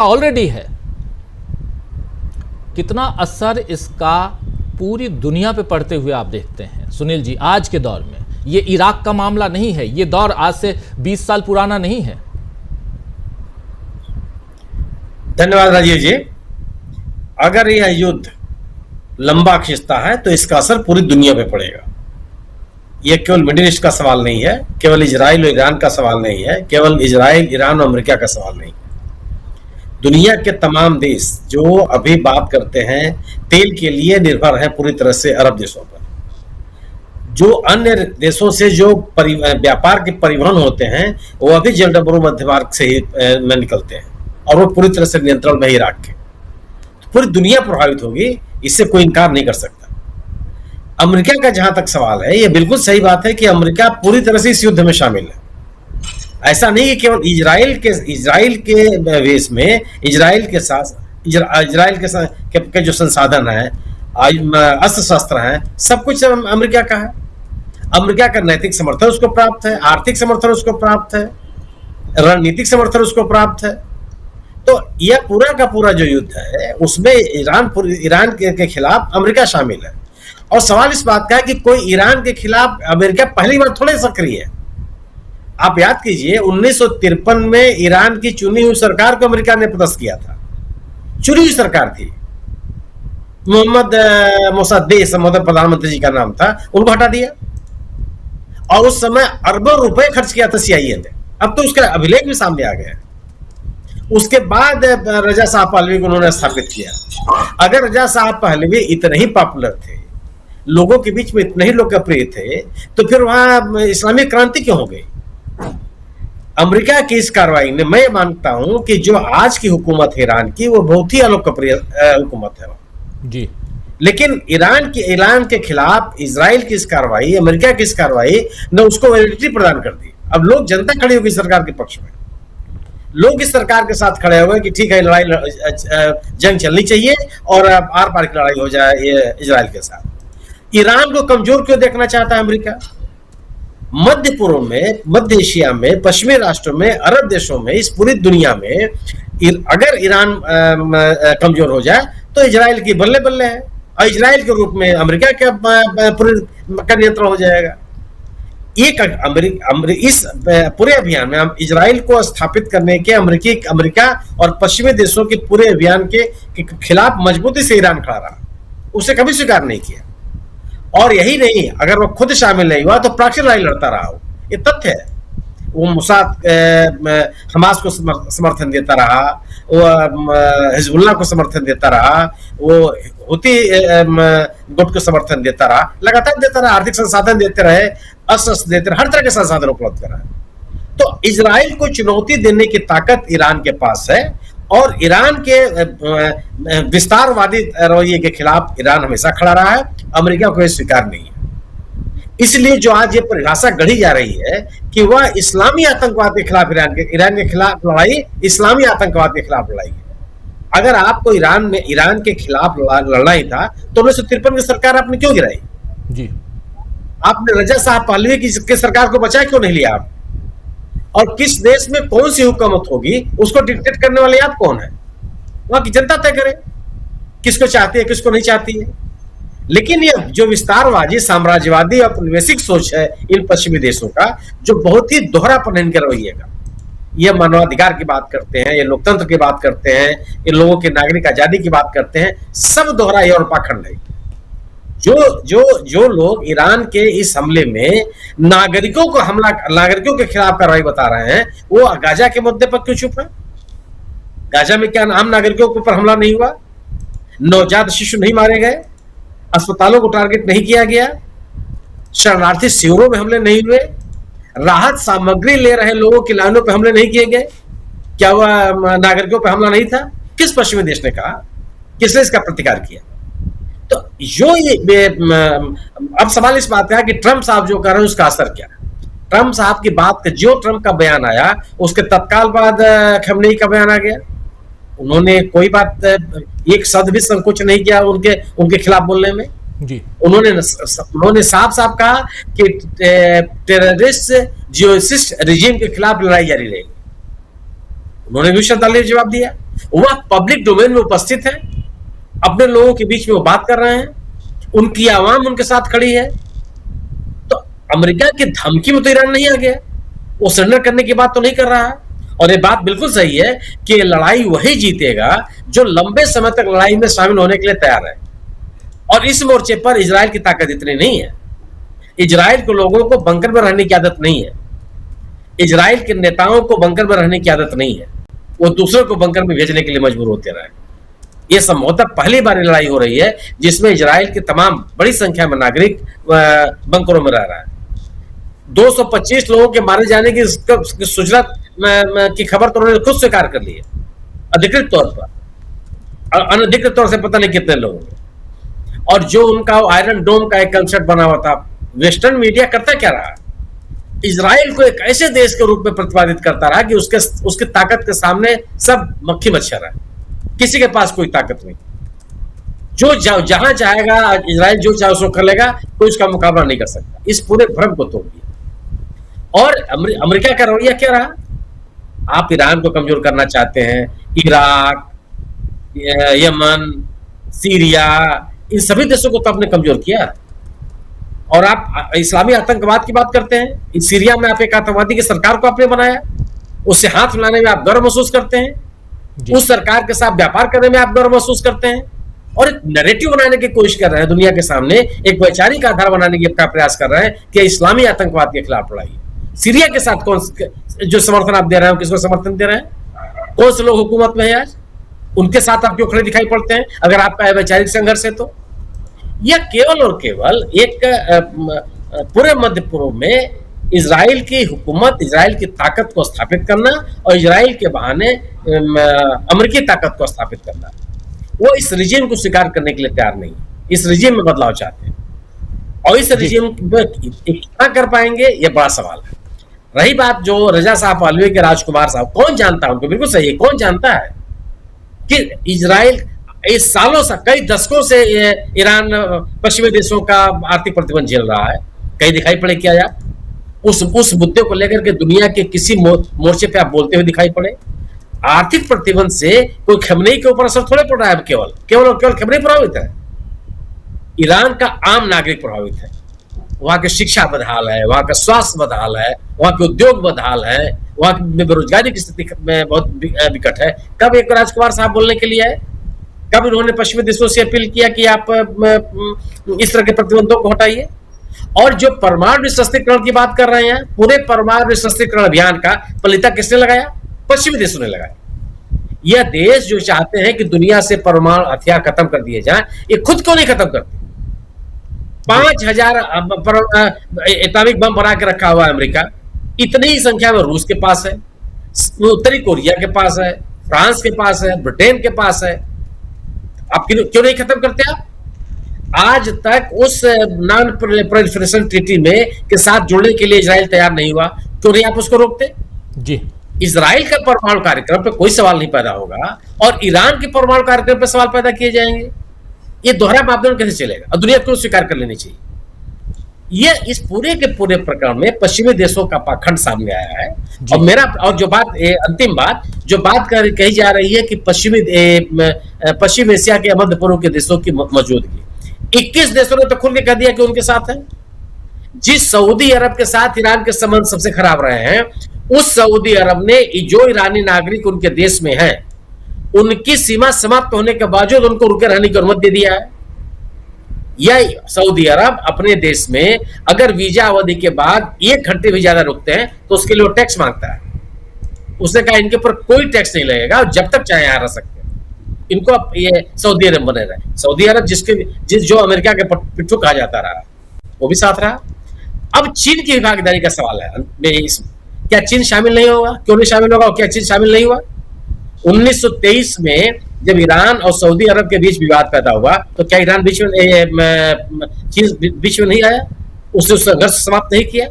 Already है, कितना असर इसका पूरी दुनिया पे पड़ते हुए आप देखते हैं सुनील जी आज के दौर में। ये इराक का मामला नहीं है, ये दौर आज से 20 साल पुराना नहीं है। धन्यवाद राजीव जी। अगर यह युद्ध लंबा खिंचता है तो इसका असर पूरी दुनिया पे पड़ेगा। यह केवल मिडिल ईस्ट का सवाल नहीं है, केवल इजराइल और ईरान का सवाल नहीं है, केवल इजराइल, ईरान और अमेरिका का सवाल नहीं। दुनिया के तमाम देश जो अभी बात करते हैं तेल के लिए निर्भर हैं पूरी तरह से अरब देशों पर, जो अन्य देशों से जो व्यापार के परिवहन होते हैं वो अभी जलडबरू मध्य मार्ग से ही में निकलते हैं और वो पूरी तरह से नियंत्रण में ही इराक के। तो पूरी दुनिया प्रभावित होगी, इससे कोई इनकार नहीं कर सकता। अमेरिका का जहां तक सवाल है, ये बिल्कुल सही बात है कि अमेरिका पूरी तरह से इस युद्ध में शामिल है। ऐसा नहीं कि केवल इजराइल के वेश में इजराइल के जो संसाधन है, अस्त्र शस्त्र हैं, सब कुछ अमेरिका का है। अमेरिका का नैतिक समर्थन उसको प्राप्त है, आर्थिक समर्थन उसको प्राप्त है, रणनीतिक समर्थन उसको प्राप्त है। तो यह पूरा का पूरा जो युद्ध है उसमें ईरान के खिलाफ अमेरिका शामिल है। और सवाल इस बात का है कि कोई ईरान के खिलाफ अमेरिका पहली बार थोड़े सक्रिय है। आप याद कीजिए 1953 में ईरान की चुनी हुई सरकार को अमेरिका ने पदस्थ किया था। चुनी हुई सरकार थी, मोहम्मद मोसाद्देह प्रधानमंत्री जी का नाम था, उनको हटा दिया और उस समय अरबों रुपए खर्च किया था CIA ने। अब तो उसका अभिलेख भी सामने आ गया। उसके बाद रजा शाह पहलवी को उन्होंने स्थापित किया। अगर रजा शाह पहलवी इतने ही पॉपुलर थे, लोगों के बीच में इतने ही लोकप्रिय थे, तो फिर वहां इस्लामिक क्रांति क्यों हो गई? अमेरिका की इस कार्रवाई ने, मैं मानता हूं कि जो आज की हुकूमत है ईरान की, वो बहुत ही अलोकप्रिय हुकूमत है जी। लेकिन ईरान के खिलाफ इजराइल की इस कार्रवाई, अमेरिका की इस कार्रवाई ने उसको वैलिडिटी प्रदान कर दी। अब लोग, जनता खड़ी होगी सरकार के पक्ष में, लोग इस सरकार के साथ खड़े हुए कि ठीक है, लड़ाई जंग चलनी चाहिए और आर पार की लड़ाई हो जाए इजराइल के साथ। ईरान को कमजोर क्यों देखना चाहता है अमेरिका? मध्य पूर्व में, मध्य एशिया में, पश्चिमी राष्ट्रों में, अरब देशों में, इस पूरी दुनिया में अगर ईरान कमजोर हो जाए तो इजराइल की बल्ले बल्ले है और इजराइल के रूप में अमेरिका का नियंत्रण हो जाएगा। इस पूरे अभियान में हम इजराइल को स्थापित करने के अमेरिका और पश्चिमी देशों के पूरे अभियान के खिलाफ मजबूती से ईरान खड़ा रहा, उसे कभी स्वीकार नहीं किया। और यही नहीं, अगर वो खुद शामिल नहीं हुआ तो प्रॉक्सी लड़ाई लड़ता रहा हो, ये तथ्य है। वो मुसाद हमास को समर्थन देता रहा, वो हिजबुल्लाह को समर्थन देता रहा, वो हुती गुट को समर्थन देता रहा, लगातार देता रहा, आर्थिक संसाधन देते रहे, अस्त्र देते रहे, हर तरह के संसाधन उपलब्ध कराए। तो इजराइल को चुनौती देने की ताकत ईरान के पास है और ईरान के विस्तारवादी रवैये के खिलाफ ईरान हमेशा खड़ा रहा है। अमेरिका को यह स्वीकार नहीं है। इसलिए जो आज ये परिभाषा गढ़ी जा रही है कि वह इस्लामी आतंकवाद के खिलाफ ईरान के खिलाफ लड़ाई इस्लामी आतंकवाद के खिलाफ लड़ाई है। अगर आपको ईरान के खिलाफ लड़ना ही था तो 1953 की सरकार आपने क्यों गिराई जी? आपने रजा शाह पहलवी की सरकार को बचा क्यों नहीं लिया आप? और किस देश में कौन सी हुकूमत होगी उसको डिक्टेट करने वाले आप कौन है? वहां की जनता तय करे किसको चाहती है, किसको नहीं चाहती है। लेकिन ये जो विस्तारवादी, साम्राज्यवादी और उपनिवेशिक सोच है इन पश्चिमी देशों का, जो बहुत ही दोहरापन है इनके रवैये का, ये मानवाधिकार की बात करते हैं, ये लोकतंत्र की बात करते हैं, ये लोगों के नागरिक आजादी की बात करते हैं, सब दोहरा और पाखंड है। जो लोग ईरान के इस हमले में नागरिकों के खिलाफ कार्रवाई बता रहे हैं, वो गाजा के मुद्दे पर क्यों चुप है? गाजा में क्या आम नागरिकों के ऊपर हमला नहीं हुआ? नवजात शिशु नहीं मारे गए? अस्पतालों को टारगेट नहीं किया गया? शरणार्थी शिविरों में हमले नहीं हुए? राहत सामग्री ले रहे लोगों की लाइनों पर हमले नहीं किए गए? क्या वह नागरिकों पर हमला नहीं था? किस पश्चिमी देश ने कहा? किसने इसका प्रतिकार किया? तो अब सवाल इस बात का है कि ट्रंप साहब जो कर रहे हैं उसका असर क्या है? ट्रंप साहब की बात का, जो ट्रंप का बयान आया उसके तत्काल बाद खमेनी का बयान आ गया। उन्होंने कोई बात, एक शब्द भी संकोच नहीं किया उनके खिलाफ बोलने में जी। उन्होंने साफ साफ कहा कि टेररिस्ट जियोसिस्ट रिजीम के खिलाफ लड़ाई जारी रहेगी। उन्होंने भी श्रद्धांजलि जवाब दिया। वह पब्लिक डोमेन में उपस्थित है, अपने लोगों के बीच में वो बात कर रहे हैं, उनकी आवाम उनके साथ खड़ी है। तो अमेरिका की धमकी में तो ईरान नहीं आ गया, वो सरेंडर करने की बात तो नहीं कर रहा है। और ये बात बिल्कुल सही है कि लड़ाई वही जीतेगा जो लंबे समय तक लड़ाई में शामिल होने के लिए तैयार है। और इस मोर्चे पर इजराइल की ताकत इतनी नहीं है। इजराइल के लोगों को बंकर में रहने की आदत नहीं है, इजराइल के नेताओं को बंकर में रहने की आदत नहीं है, वो दूसरों को बंकर में भेजने के लिए मजबूर होते रहे। ये संभवतः पहली बार लड़ाई हो रही है जिसमें इजराइल के तमाम बड़ी संख्या में नागरिक बंकरों में रह रहा है। 225 लोगों के मारे जाने की सूचना की खबर तो उन्होंने खुद स्वीकार कर ली है अधिकृत तौर पर, अनधिकृत तौर से पता नहीं कितने लोगों ने। और जो उनका आयरन डोम का एक कंसेप्ट बना हुआ था, वेस्टर्न मीडिया करता क्या रहा, इजराइल को एक ऐसे देश के रूप में प्रतिपादित करता रहा कि उसकी ताकत के सामने सब मक्खी मच्छर है, किसी के पास कोई ताकत नहीं। जो जहां चाहेगा इजराइल जो चाहे उसको कर लेगा, कोई उसका मुकाबला नहीं कर सकता। इस पूरे भ्रम को तोड़ दिया। और अमेरिका का रवैया क्या रहा, आप ईरान को कमजोर करना चाहते हैं, इराक, यमन, सीरिया, इन सभी देशों को तो आपने कमजोर किया। और आप इस्लामी आतंकवाद की बात करते हैं, सीरिया में आप एक आतंकवादी की सरकार को आपने बनाया, उससे हाथ मिलाने में आप गर्व महसूस करते हैं, उस सरकार के साथ व्यापार करने में आप गर्व महसूस करते हैं, और एक नैरेटिव बनाने की कोशिश कर रहे हैं दुनिया के सामने, एक वैचारिक आधार बनाने का प्रयास कर रहे हैं कि इस्लामी आतंकवाद के खिलाफ लड़ाई। सीरिया के साथ कौन जो समर्थन आप दे रहे हैं, किसको समर्थन दे रहे हैं? कौन से लोग हुकूमत में है आज, उनके साथ आप क्यों खड़े दिखाई पड़ते हैं अगर आपका वैचारिक संघर्ष है तो? यह केवल और केवल एक पूरे मध्य पूर्व में इजराइल की हुकूमत, इजराइल की ताकत को स्थापित करना और इजराइल के बहाने अमेरिकी ताकत को स्थापित करना। वो इस रिजीम को स्वीकार करने के लिए तैयार नहीं है, इस रिजीम में बदलाव चाहते हैं। और इस रिजीम कितना कर पाएंगे, ये बड़ा सवाल है। रही बात जो रजा साहब पालवे के राजकुमार साहब, कौन जानता है उनको, बिल्कुल सही है, कौन जानता है कि इजराइल इस सालों से, कई दशकों से ईरान पश्चिमी देशों का आर्थिक प्रतिबंध झेल रहा है। कहीं दिखाई पड़े क्या यार उस मुद्दे को लेकर के दुनिया के किसी मोर्चे पे आप बोलते हुए दिखाई पड़े? आर्थिक प्रतिबंध से कोई खमेनी के ऊपर असर थोड़े पड़ रहा है, केवल खमेनी प्रभावित है, ईरान का आम नागरिक प्रभावित है। वहां की शिक्षा बदहाल है, वहां का स्वास्थ्य बदहाल है, वहां के उद्योग बदहाल है, वहां की बेरोजगारी की स्थिति में बहुत विकट है। कब एक राजकुमार साहब बोलने के लिए आए, कब उन्होंने पश्चिमी देशों से अपील किया कि आप इस तरह के प्रतिबंधों को हटाइए? और जो परमाणु निशस्त्रीकरण की बात कर रहे हैं, पूरे परमाणु निशस्त्रीकरण अभियान का पलीता किसने लगाया? पश्चिमी देशों ने लगाया। यह देश जो चाहते हैं कि दुनिया से परमाणु हथियार खत्म कर दिए जाएं, ये खुद क्यों नहीं खत्म करते? 5000 एटॉमिक बम बना के रखा हुआ है अमेरिका, इतनी ही संख्या में रूस के पास है, उत्तरी कोरिया के पास है, फ्रांस के पास है, ब्रिटेन के पास है। आप क्यों नहीं खत्म करते? आप आज तक उस नॉन प्रोलिफरेशन ट्रीटी में के साथ जुड़ने के लिए इजराइल तैयार नहीं हुआ, क्यों नहीं आप उसको रोकते? जी, इजराइल का परमाणु कार्यक्रम पे कोई सवाल नहीं पैदा होगा और ईरान के परमाणु कार्यक्रम पे सवाल पैदा किए जाएंगे। ये दोहरा मापदंड कैसे चलेगा? और दुनिया को स्वीकार कर लेनी चाहिए। यह इस पूरे के पूरे प्रकरण में पश्चिमी देशों का पाखंड सामने आया है। और जो बात अंतिम बात जो बात कही जा रही है कि पश्चिम एशिया के मध्य पूर्व के देशों की मौजूदगी, 21 देशों ने तो खुल के कह दिया कि उनके साथ है। जिस सऊदी अरब के साथ ईरान के संबंध सबसे खराब रहे हैं, उस सऊदी अरब ने जो ईरानी नागरिक उनके देश में है, उनकी सीमा समाप्त होने के बावजूद उनको रुके रहने की अनुमति दे दिया है। यह सऊदी अरब अपने देश में अगर वीजा अवधि के बाद 1 घंटे भी ज्यादा रुकते हैं तो उसके लिए वो टैक्स मांगता है। उसने कहा इनके ऊपर कोई टैक्स नहीं लगेगा और जब तक चाहे यहां रह सकते हैं। इनको अब ये सऊदी अरब बने रहे। सऊदी अरब जो अमेरिका के पिट्ठू कहा जाता रहा, वो भी साथ रहा। अब चीन की भागीदारी का सवाल है इसमें, क्या चीन शामिल नहीं होगा? क्यों नहीं शामिल होगा और क्या चीन शामिल नहीं हुआ? 1923 में जब ईरान और सऊदी अरब के बीच विवाद पैदा हुआ तो क्या ईरान चीन बीच में नहीं आया? उसने संघर्ष समाप्त नहीं किया?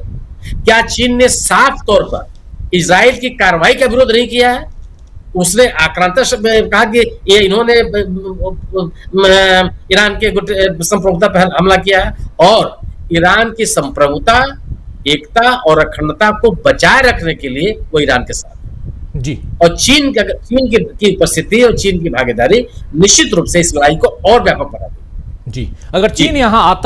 क्या चीन ने साफ तौर पर इजराइल की कार्रवाई का विरोध नहीं किया है? उसने आक्रांता कहा कि ये इन्होंने ईरान के संप्रभुता पर हमला किया है और ईरान की संप्रभुता, एकता और अखंडता को बचाए रखने के लिए वो ईरान के साथ। जी और चीन की उपस्थिति और चीन की भागीदारी निश्चित रूप से इस लड़ाई को और व्यापक बना देगी। जी, अगर चीन यहां आता